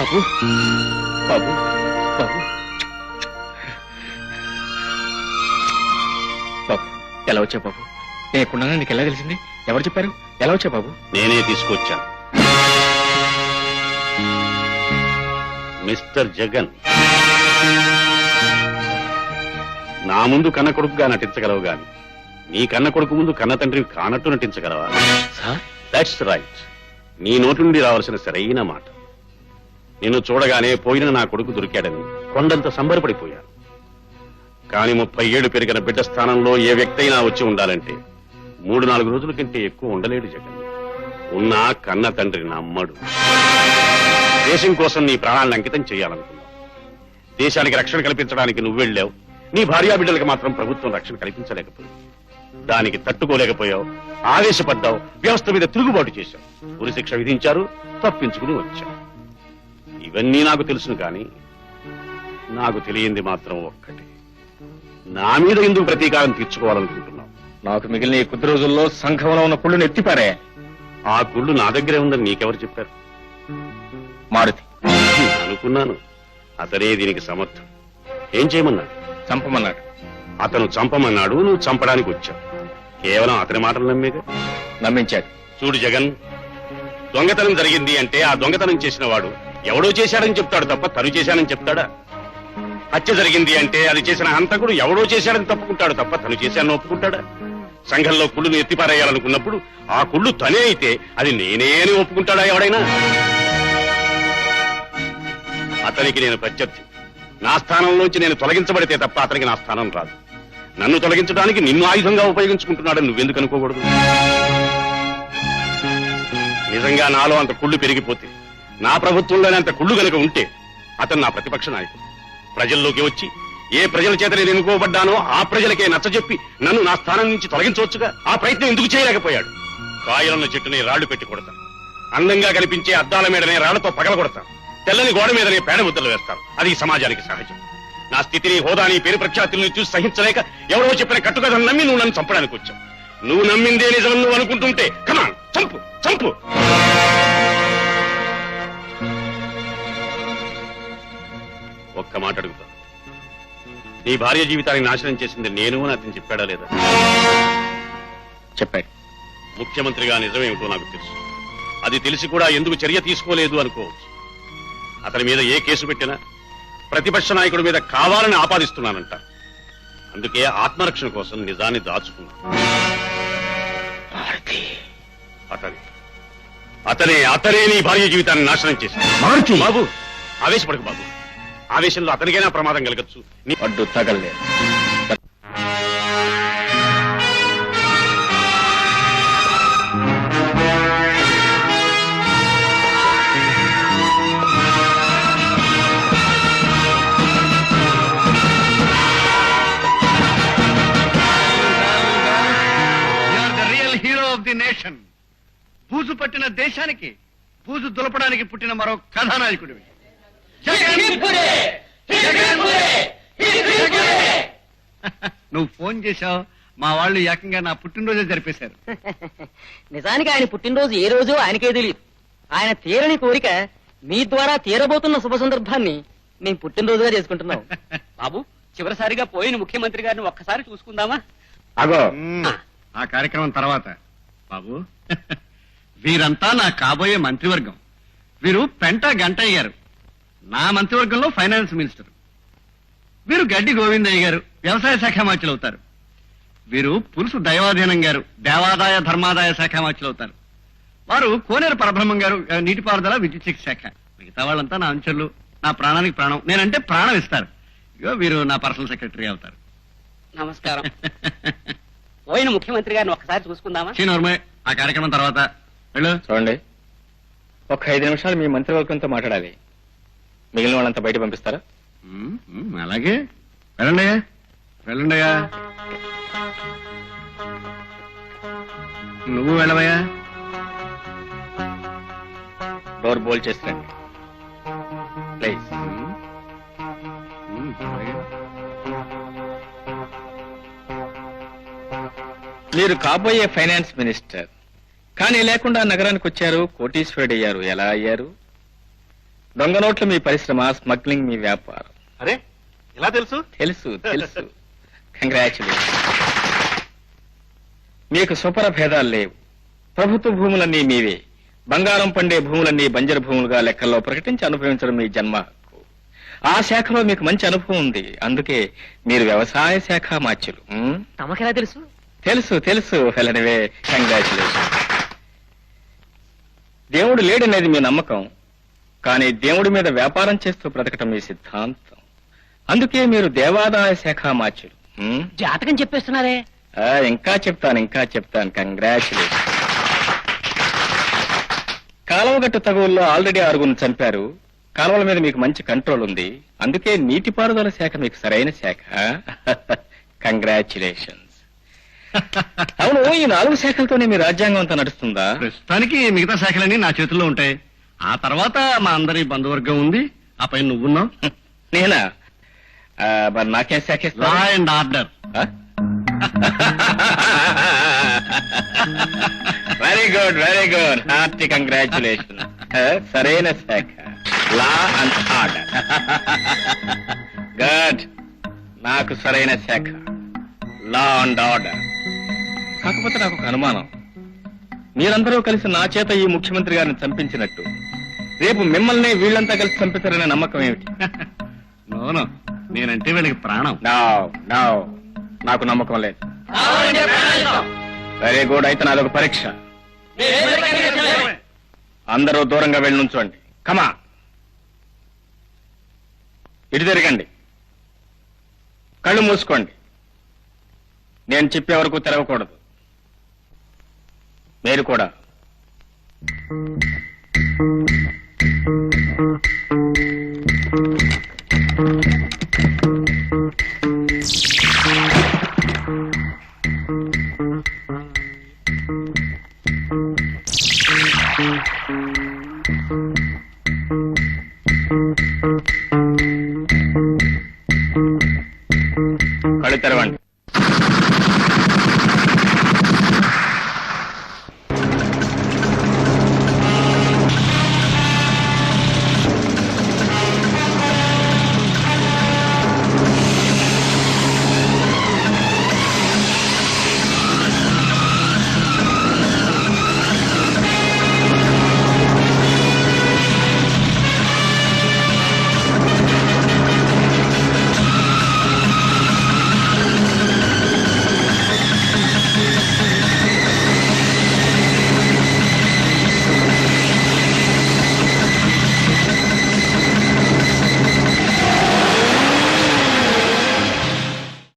బాబు బాబు బాబు బాబు ఎలా వచ్చా బాబు? నేను ఎక్కడున్నానో నీకు ఎలా తెలిసింది? ఎవరు చెప్పారు? ఎలా వచ్చా బాబు? నేనే తీసుకొచ్చాను. మిస్టర్ జగన్, నా ముందు కన్న కొడుకుగా నటించగలవు గాని నీ కన్న కొడుకు ముందు కన్న తండ్రి కానట్టు నటించగలవా? That's right. నీ నోటి నుండి రావాల్సిన సరైన మాట. నిన్ను చూడగానే పోయిన నా కొడుకు దొరికాడని కొండంత సంబరపడిపోయాను. కాని 30 ఏళ్లు పెరిగిన బిడ్డ స్థానంలో ఏ వ్యక్తి అయినా వచ్చి ఉండాలంటే 3-4 రోజుల కంటే ఎక్కువ ఉండలేడు జగన్. ఉన్నా కన్న తండ్రి నమ్మడు. దేశం కోసం నీ ప్రాణాలను అంకితం చేయాలనుకున్నావు. దేశానికి రక్షణ కల్పించడానికి నువ్వు వెళ్ళావు. నీ భార్యా బిడ్డలకు మాత్రం ప్రభుత్వం రక్షణ కల్పించలేకపోయింది. దానికి తట్టుకోలేకపోయావు, ఆవేశపడ్డావు, వ్యవస్థ మీద తిరుగుబాటు చేశావు. ఉరిశిక్ష విధించారు, తప్పించుకుని వచ్చావు. ఇవన్నీ నాకు తెలుసును కానీ నాకు తెలియంది మాత్రం ఒక్కటి. నా మీద ఎందుకు ప్రతీకారం తీర్చుకోవాలనుకుంటున్నావు? నాకు మిగిలిన ఈ కొద్ది రోజుల్లో సంఘంలో ఉన్న కుళ్ళుని ఎత్తిపారే. ఆ కుళ్ళు నా దగ్గరే ఉందని నీకెవరు చెప్పారు? మారుతి అనుకున్నాను. అతనే దీనికి సమర్థం. ఏం చేయమన్నాడు? చంపమన్నాడు. అతను చంపమన్నాడు, నువ్వు చంపడానికి వచ్చావు. కేవలం అతని మాటలు నమ్మేగా. నమ్మించాడు. చూడు జగన్, దొంగతనం జరిగింది అంటే ఆ దొంగతనం చేసిన వాడు ఎవడో చేశాడని చెప్తాడు తప్ప తను చేశానని చెప్తాడా? హత్య జరిగింది అంటే అది చేసిన హంతకుడు ఎవడో చేశాడని తప్పుకుంటాడు తప్ప తను చేశానని ఒప్పుకుంటాడా? సంఘంలో కుళ్ళును ఎత్తిపారేయాలనుకున్నప్పుడు ఆ కుళ్ళు తనే అయితే అది నేనే అని ఒప్పుకుంటాడా ఎవడైనా? అతనికి నేను ప్రత్యర్థి. నా స్థానంలోంచి నేను తొలగించబడితే తప్ప అతనికి నా స్థానం రాదు. నన్ను తొలగించడానికి నిన్ను ఆయుధంగా ఉపయోగించుకుంటున్నాడని నువ్వెందుకు అనుకోకూడదు? నిజంగా నాలో అంత కుళ్ళు పెరిగిపోతే, నా ప్రభుత్వంలోనే అంత కుళ్ళు కనుక ఉంటే అతను నా ప్రతిపక్ష నాయకుడు. ప్రజల్లోకి వచ్చి ఏ ప్రజల చేత నేను ఎన్నుకోబడ్డానో ఆ ప్రజలకే నచ్చజెప్పి నన్ను నా స్థానం నుంచి తొలగించవచ్చుగా. ఆ ప్రయత్నం ఎందుకు చేయలేకపోయాడు? కాయలున్న చెట్టుని రాళ్లు పెట్టి కొడతాను. అందంగా కనిపించే అద్దాల మీదనే రాళ్లతో పగల కొడతాను. తెల్లని గోడ మీదనే పేడ ముద్దలు వేస్తాను. అది సమాజానికి సహజం. నా స్థితిని, హోదాని, పేరు ప్రఖ్యాతుల్ని చూసి సహించలేక ఎవరో చెప్పిన కట్టుకథను నమ్మి నువ్వు నన్ను చంపడానికి వచ్చావు. నువ్వు నమ్మిందే నిజం నువ్వు అనుకుంటుంటే కమాన్, చంపు చంపు. ఒక్క మాట అడుగుతా, నీ భార్య జీవితాన్ని నాశనం చేసింది నేను అని అతను చెప్పాడా లేదా? చెప్పాడు. ముఖ్యమంత్రిగా నిజమేమిటో నాకు తెలుసు. అది తెలిసి కూడా ఎందుకు చర్య తీసుకోలేదు అనుకోవచ్చు. అతని మీద ఏ కేసు పెట్టినా ప్రతిపక్ష నాయకుడి మీద కావాలని ఆపాదిస్తున్నానంట. అందుకే ఆత్మరక్షణ కోసం నిజాన్ని దాచుకున్నా. అతనే నీ భార్య జీవితాన్ని నాశనం చేశాడు. బాబు ఆవేశపడకు బాబు. ఆవేశంలో అతనికైనా ప్రమాదం కలగచ్చు. నీ అడ్డు తగలలేదు. బూజు పట్టిన దేశానికి బూజు దులపడానికి పుట్టిన మరో కథానాయకుడివి. నువ్వు ఫోన్ చేశావు, మా వాళ్ళు ఏకంగా నా పుట్టినరోజే జరిపేశారు. నిజానికి ఆయన పుట్టినరోజు ఏ రోజో ఆయనకే తెలియదు. ఆయన తీరని కోరిక మీ ద్వారా తీరబోతున్న శుభ సందర్భాన్ని మేము పుట్టినరోజుగా చేసుకుంటున్నాం. బాబు, చివరిసారిగా పోయిన ముఖ్యమంత్రి గారిని ఒక్కసారి చూసుకుందామా? అగో ఆ కార్యక్రమం తర్వాత బాబు, వీరంతా నా కాబోయే మంత్రివర్గం. వీరు పెంట గంటయ్య గారు, నా మంత్రివర్గంలో ఫైనాన్స్ మినిస్టర్. వీరు గడ్డి గోవిందయ్య గారు, వ్యవసాయ శాఖ మంత్రులు అవుతారు. వీరు పులుసు దైవాధీనం గారు, దేవాదాయ ధర్మాదాయ శాఖ మంత్రులు అవుతారు. వారు కోనేరు పరబ్రహ్మం గారు, నీటిపారుదల విద్యుత్ శాఖ. మిగతా వాళ్ళంతా నా అంచర్లు, నా ప్రాణానికి ప్రాణం, నేనంటే ప్రాణం ఇస్తారు. ఇగో వీరు నా పర్సనల్ సెక్రటరీ అవుతారు. నమస్కారం. పోయిన ముఖ్యమంత్రి గారిని ఒక్కసారి చూసుకుందామా? శ్రీనోర్మయ్, ఆ కార్యక్రమం తర్వాత వెళ్ళు. చూడండి, ఒక 5 నిమిషాలు మీ మంత్రివర్గంతో మాట్లాడాలి. మిగిలిన వాళ్ళంతా బయట పంపిస్తారా? అలాగే వెళ్ళండియా, వెళ్ళండియా. నువ్వు వెళ్ళవయ్యా. డోర్ బోల్ చేసిరండి ప్లీజ్. మీరు కాబోయే ఫైనాన్స్ మినిస్టర్, కానీ లేకుండా నగరానికి వచ్చారు, కోటీశ్వరుడు అయ్యారు. ఎలా అయ్యారు? దొంగ నోట్లు మీ పరిశ్రమ, స్మగ్లింగ్ మీ వ్యాపారం. అరే ఎలా తెలుసు? తెలుసు తెలుసు. కంగ్రాచులేషన్. మీకు స్వపర భేదాలు లేవు. ప్రభుత్వ భూములన్నీ మీవే. బంగారం పండే భూములన్నీ బంజరు భూములుగా లెక్కల్లో ప్రకటించి అనుభవించడం మీ జన్మ హక్కు. ఆ శాఖలో మీకు మంచి అనుభవం ఉంది. అందుకే మీరు వ్యవసాయ శాఖ మాచ్యులు. తమకెలా తెలుసు? తెలుసు తెలుసు. వెళ్ళనివే. కంగ్రాచులేషన్. దేవుడు లేడనేది మీ నమ్మకం, కానీ దేవుడి మీద వ్యాపారం చేస్తూ బ్రతకటం మీ సిద్ధాంతం. అందుకే మీరు దేవాదాయ శాఖ మాచ్యులు. జాతకం చెప్పేస్తున్నారే. ఇంకా చెప్తాను. కంగ్రాచులేషన్. కాలువగట్టు తగువుల్లో ఆల్రెడీ 6 చంపారు. కాలువల మీద మీకు మంచి కంట్రోల్ ఉంది. అందుకే నీటిపారుదల శాఖ మీకు సరైన శాఖ. కంగ్రాచులేషన్స్. అవును, ఈ 4 శాఖలతోనే మీ రాజ్యాంగం అంతా నడుస్తుందా? ప్రస్తుతానికి మిగతా శాఖలన్నీ నా చేతుల్లో ఉంటాయి. ఆ తర్వాత మా అందరి బంధువర్గం ఉంది. ఆ పైన నువ్వున్నావు. నేనా? మరి నాకేం శాఖ లా ఇస్తారా? And order. Very good. Hearty congratulation. సరైన శాఖ లా అండ్ ఆర్డర్. గుడ్. నాకు సరైన శాఖ లా అండ్ ఆర్డర్. కాకపోతే నాకు ఒక అనుమానం. మీరందరూ కలిసి నా చేత ఈ ముఖ్యమంత్రి గారిని చంపించినట్టు రేపు మిమ్మల్ని వీళ్ళంతా కలిసి చంపిస్తారనే నమ్మకం ఏమిటి? నోనో, నేనంటే వీళ్ళకి ప్రాణం. నో, నాకు నమ్మకం లేదు. Very good. అయితే నాదొక పరీక్ష. అందరూ దూరంగా వెళ్ళి నుంచోండి. కమా, ఇటు తిరగండి. కళ్ళు మూసుకోండి. నేను చెప్పే వరకు తెరవకూడదు. మీరు కూడా.